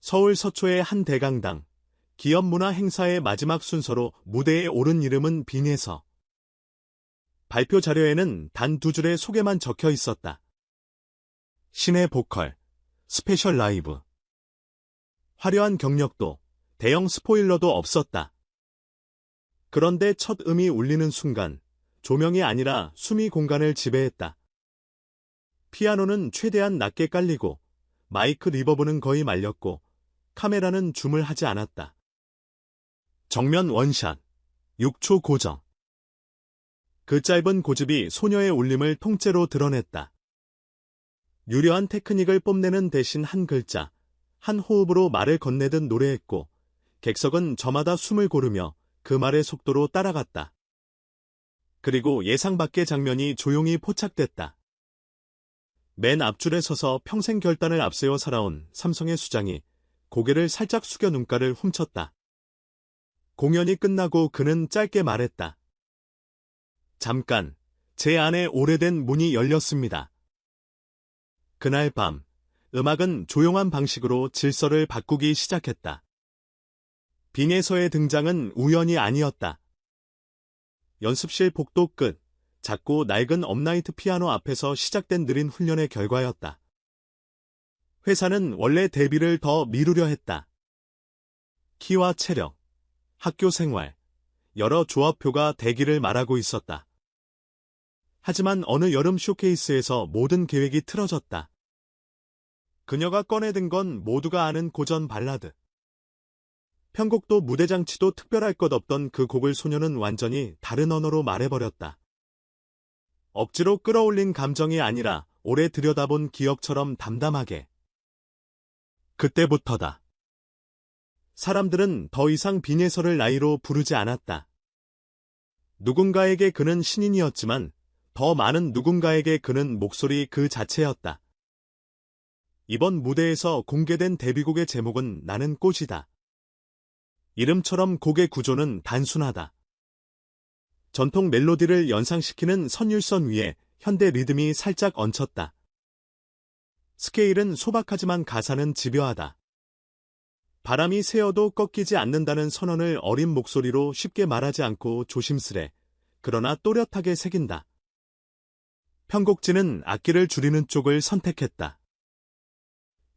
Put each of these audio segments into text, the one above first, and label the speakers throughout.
Speaker 1: 서울 서초의 한 대강당, 기업 문화 행사의 마지막 순서로 무대에 오른 이름은 빈혜서. 발표 자료에는 단 2줄의 소개만 적혀 있었다. 신의 보컬, 스페셜 라이브. 화려한 경력도, 대형 스포일러도 없었다. 그런데 첫 음이 울리는 순간, 조명이 아니라 숨이 공간을 지배했다. 피아노는 최대한 낮게 깔리고, 마이크 리버브는 거의 말렸고, 카메라는 줌을 하지 않았다. 정면 원샷, 6초 고정. 그 짧은 고집이 소녀의 울림을 통째로 드러냈다. 유려한 테크닉을 뽐내는 대신 한 글자, 한 호흡으로 말을 건네듯 노래했고, 객석은 저마다 숨을 고르며 그 말의 속도로 따라갔다. 그리고 예상 밖의 장면이 조용히 포착됐다. 맨 앞줄에 서서 평생 결단을 앞세워 살아온 삼성의 수장이 고개를 살짝 숙여 눈가를 훔쳤다. 공연이 끝나고 그는 짧게 말했다. 잠깐, 제 안에 오래된 문이 열렸습니다. 그날 밤, 음악은 조용한 방식으로 질서를 바꾸기 시작했다. 빈혜서의 등장은 우연이 아니었다. 연습실 복도 끝, 작고 낡은 업라이트 피아노 앞에서 시작된 느린 훈련의 결과였다. 회사는 원래 데뷔를 더 미루려 했다. 키와 체력, 학교 생활, 여러 조합표가 대기를 말하고 있었다. 하지만 어느 여름 쇼케이스에서 모든 계획이 틀어졌다. 그녀가 꺼내든 건 모두가 아는 고전 발라드. 편곡도 무대장치도 특별할 것 없던 그 곡을 소녀는 완전히 다른 언어로 말해버렸다. 억지로 끌어올린 감정이 아니라 오래 들여다본 기억처럼 담담하게. 그때부터다. 사람들은 더 이상 빈혜서를 나이로 부르지 않았다. 누군가에게 그는 신인이었지만 더 많은 누군가에게 그는 목소리 그 자체였다. 이번 무대에서 공개된 데뷔곡의 제목은 나는 꽃이다. 이름처럼 곡의 구조는 단순하다. 전통 멜로디를 연상시키는 선율선 위에 현대 리듬이 살짝 얹혔다. 스케일은 소박하지만 가사는 집요하다. 바람이 새어도 꺾이지 않는다는 선언을 어린 목소리로 쉽게 말하지 않고 조심스레, 그러나 또렷하게 새긴다. 편곡지는 악기를 줄이는 쪽을 선택했다.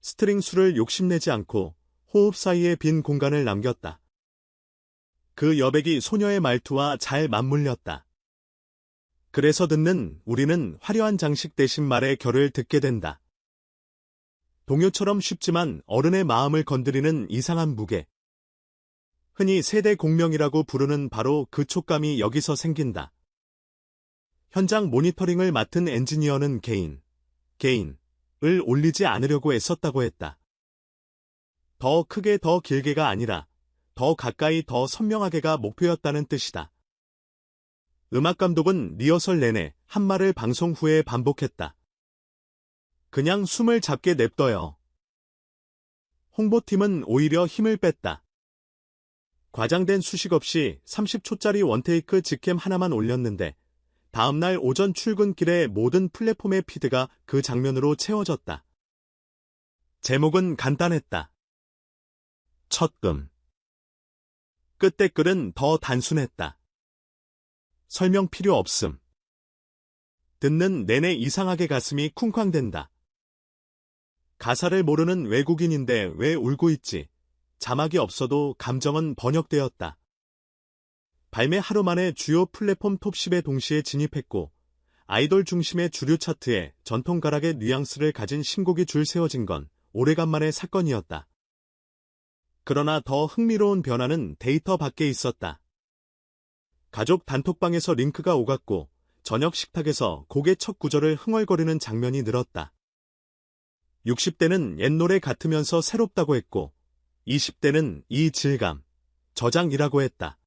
Speaker 1: 스트링 수를 욕심내지 않고 호흡 사이에 빈 공간을 남겼다. 그 여백이 소녀의 말투와 잘 맞물렸다. 그래서 듣는 우리는 화려한 장식 대신 말의 결을 듣게 된다. 동요처럼 쉽지만 어른의 마음을 건드리는 이상한 무게. 흔히 세대 공명이라고 부르는 바로 그 촉감이 여기서 생긴다. 현장 모니터링을 맡은 엔지니어는 개인을 올리지 않으려고 애썼다고 했다. 더 크게 더 길게가 아니라 더 가까이 더 선명하게가 목표였다는 뜻이다. 음악감독은 리허설 내내 한 말을 방송 후에 반복했다. 그냥 숨을 잡게 냅둬요. 홍보팀은 오히려 힘을 뺐다. 과장된 수식 없이 30초짜리 원테이크 직캠 하나만 올렸는데 다음날 오전 출근길에 모든 플랫폼의 피드가 그 장면으로 채워졌다. 제목은 간단했다. 첫 음. 끝 댓글은 더 단순했다. 설명 필요 없음. 듣는 내내 이상하게 가슴이 쿵쾅댄다. 가사를 모르는 외국인인데 왜 울고 있지? 자막이 없어도 감정은 번역되었다. 발매 하루 만에 주요 플랫폼 톱10에 동시에 진입했고 아이돌 중심의 주류 차트에 전통 가락의 뉘앙스를 가진 신곡이 줄 세워진 건 오래간만의 사건이었다. 그러나 더 흥미로운 변화는 데이터 밖에 있었다. 가족 단톡방에서 링크가 오갔고 저녁 식탁에서 곡의 첫 구절을 흥얼거리는 장면이 늘었다. 60대는 옛 노래 같으면서 새롭다고 했고 20대는 이 질감, 저장이라고 했다.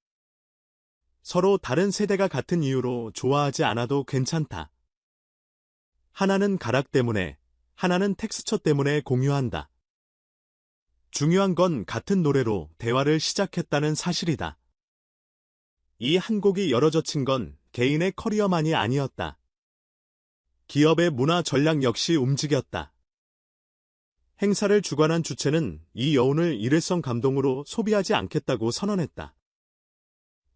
Speaker 1: 서로 다른 세대가 같은 이유로 좋아하지 않아도 괜찮다. 하나는 가락 때문에, 하나는 텍스처 때문에 공유한다. 중요한 건 같은 노래로 대화를 시작했다는 사실이다. 이 한 곡이 열어젖힌 건 개인의 커리어만이 아니었다. 기업의 문화 전략 역시 움직였다. 행사를 주관한 주체는 이 여운을 일회성 감동으로 소비하지 않겠다고 선언했다.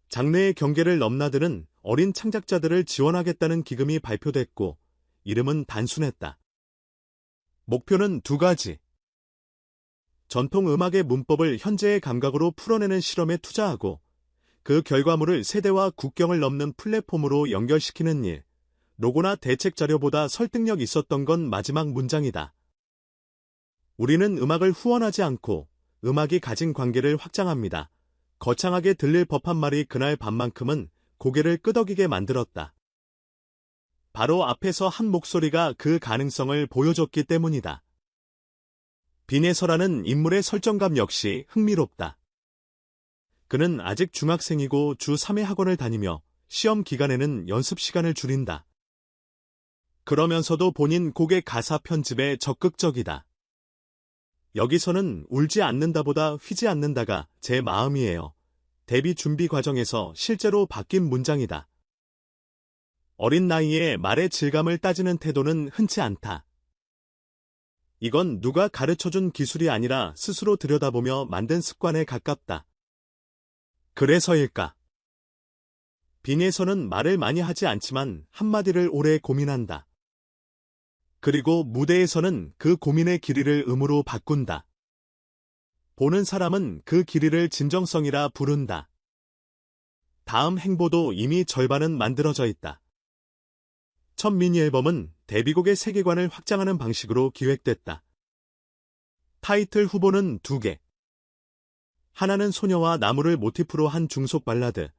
Speaker 1: 장르의 경계를 넘나드는 어린 창작자들을 지원하겠다는 기금이 발표됐고 이름은 단순했다. 목표는 두 가지. 전통 음악의 문법을 현재의 감각으로 풀어내는 실험에 투자하고 그 결과물을 세대와 국경을 넘는 플랫폼으로 연결시키는 일. 로고나 대책 자료보다 설득력 있었던 건 마지막 문장이다. 우리는 음악을 후원하지 않고 음악이 가진 관계를 확장합니다. 거창하게 들릴 법한 말이 그날 밤만큼은 고개를 끄덕이게 만들었다. 바로 앞에서 한 목소리가 그 가능성을 보여줬기 때문이다. 빈에서라는 인물의 설정감 역시 흥미롭다. 그는 아직 중학생이고 주 3회 학원을 다니며 시험 기간에는 연습 시간을 줄인다. 그러면서도 본인 곡의 가사 편집에 적극적이다. 여기서는 울지 않는다보다 휘지 않는다가 제 마음이에요. 데뷔 준비 과정에서 실제로 바뀐 문장이다. 어린 나이에 말의 질감을 따지는 태도는 흔치 않다. 이건 누가 가르쳐준 기술이 아니라 스스로 들여다보며 만든 습관에 가깝다. 그래서일까? 빈에서는 말을 많이 하지 않지만 한마디를 오래 고민한다. 그리고 무대에서는 그 고민의 길이를 음으로 바꾼다. 보는 사람은 그 길이를 진정성이라 부른다. 다음 행보도 이미 절반은 만들어져 있다. 첫 미니 앨범은 데뷔곡의 세계관을 확장하는 방식으로 기획됐다. 타이틀 후보는 2개. 하나는 소녀와 나무를 모티프로 한 중속 발라드,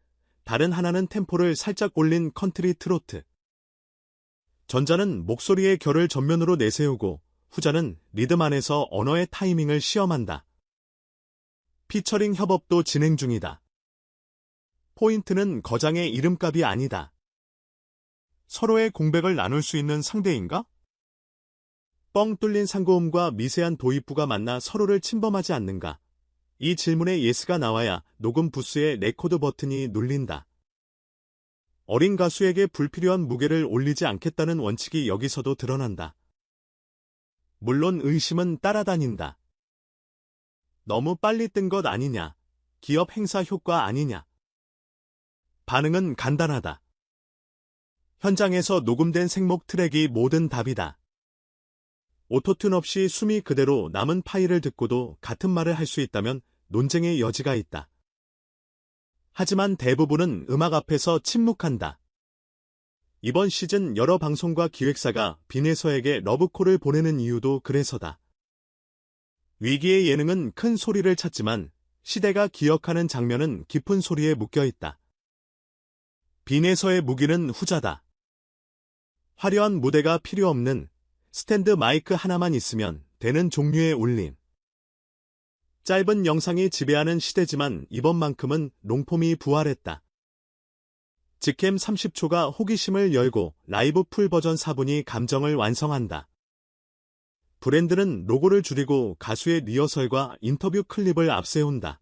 Speaker 1: 다른 하나는 템포를 살짝 올린 컨트리 트로트. 전자는 목소리의 결을 전면으로 내세우고 후자는 리듬 안에서 언어의 타이밍을 시험한다. 피처링 협업도 진행 중이다. 포인트는 거장의 이름값이 아니다. 서로의 공백을 나눌 수 있는 상대인가? 뻥 뚫린 상고음과 미세한 도입부가 만나 서로를 침범하지 않는가? 이 질문에 예스가 나와야 녹음 부스의 레코드 버튼이 눌린다. 어린 가수에게 불필요한 무게를 올리지 않겠다는 원칙이 여기서도 드러난다. 물론 의심은 따라다닌다. 너무 빨리 뜬 것 아니냐? 기업 행사 효과 아니냐? 반응은 간단하다. 현장에서 녹음된 생목 트랙이 모든 답이다. 오토튠 없이 숨이 그대로 남은 파일을 듣고도 같은 말을 할 수 있다면 논쟁의 여지가 있다. 하지만 대부분은 음악 앞에서 침묵한다. 이번 시즌 여러 방송과 기획사가 빈에서에게 러브콜을 보내는 이유도 그래서다. 위기의 예능은 큰 소리를 찾지만 시대가 기억하는 장면은 깊은 소리에 묶여있다. 빈에서의 무기는 후자다. 화려한 무대가 필요 없는 스탠드 마이크 하나만 있으면 되는 종류의 울림. 짧은 영상이 지배하는 시대지만 이번만큼은 롱폼이 부활했다. 직캠 30초가 호기심을 열고 라이브 풀 버전 4분이 감정을 완성한다. 브랜드는 로고를 줄이고 가수의 리허설과 인터뷰 클립을 앞세운다.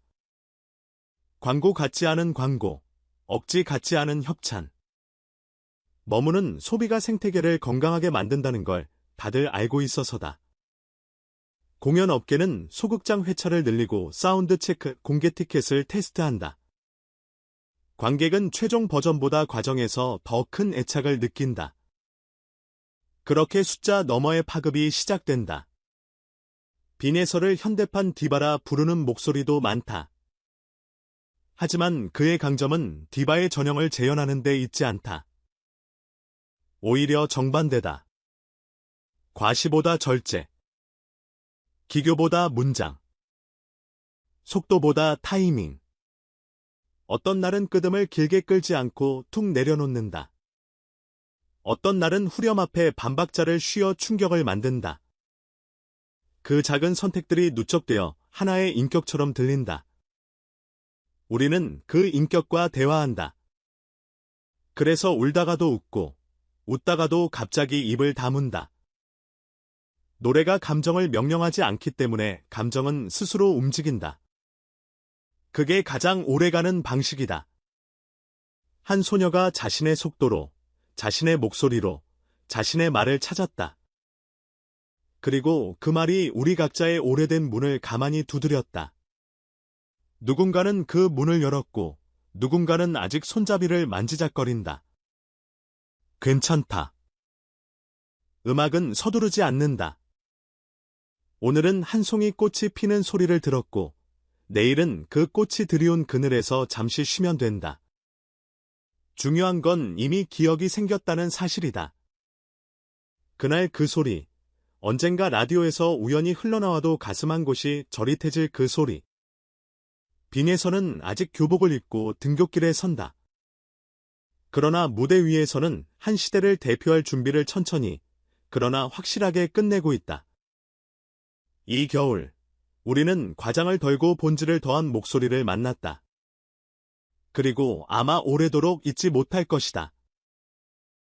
Speaker 1: 광고 같지 않은 광고, 억지 같지 않은 협찬. 머무는 소비가 생태계를 건강하게 만든다는 걸 다들 알고 있어서다. 공연 업계는 소극장 회차를 늘리고 사운드 체크, 공개 티켓을 테스트한다. 관객은 최종 버전보다 과정에서 더 큰 애착을 느낀다. 그렇게 숫자 너머의 파급이 시작된다. 빈에서를 현대판 디바라 부르는 목소리도 많다. 하지만 그의 강점은 디바의 전형을 재현하는 데 있지 않다. 오히려 정반대다. 과시보다 절제. 기교보다 문장. 속도보다 타이밍. 어떤 날은 끄듬을 길게 끌지 않고 툭 내려놓는다. 어떤 날은 후렴 앞에 반박자를 쉬어 충격을 만든다. 그 작은 선택들이 누적되어 하나의 인격처럼 들린다. 우리는 그 인격과 대화한다. 그래서 울다가도 웃고, 웃다가도 갑자기 입을 다문다. 노래가 감정을 명령하지 않기 때문에 감정은 스스로 움직인다. 그게 가장 오래가는 방식이다. 한 소녀가 자신의 속도로, 자신의 목소리로, 자신의 말을 찾았다. 그리고 그 말이 우리 각자의 오래된 문을 가만히 두드렸다. 누군가는 그 문을 열었고 누군가는 아직 손잡이를 만지작거린다. 괜찮다. 음악은 서두르지 않는다. 오늘은 한 송이 꽃이 피는 소리를 들었고 내일은 그 꽃이 드리운 그늘에서 잠시 쉬면 된다. 중요한 건 이미 기억이 생겼다는 사실이다. 그날 그 소리, 언젠가 라디오에서 우연히 흘러나와도 가슴 한 곳이 저릿해질 그 소리. 빈에서는 아직 교복을 입고 등굣길에 선다. 그러나 무대 위에서는 한 시대를 대표할 준비를 천천히, 그러나 확실하게 끝내고 있다. 이 겨울, 우리는 과장을 덜고 본질을 더한 목소리를 만났다. 그리고 아마 오래도록 잊지 못할 것이다.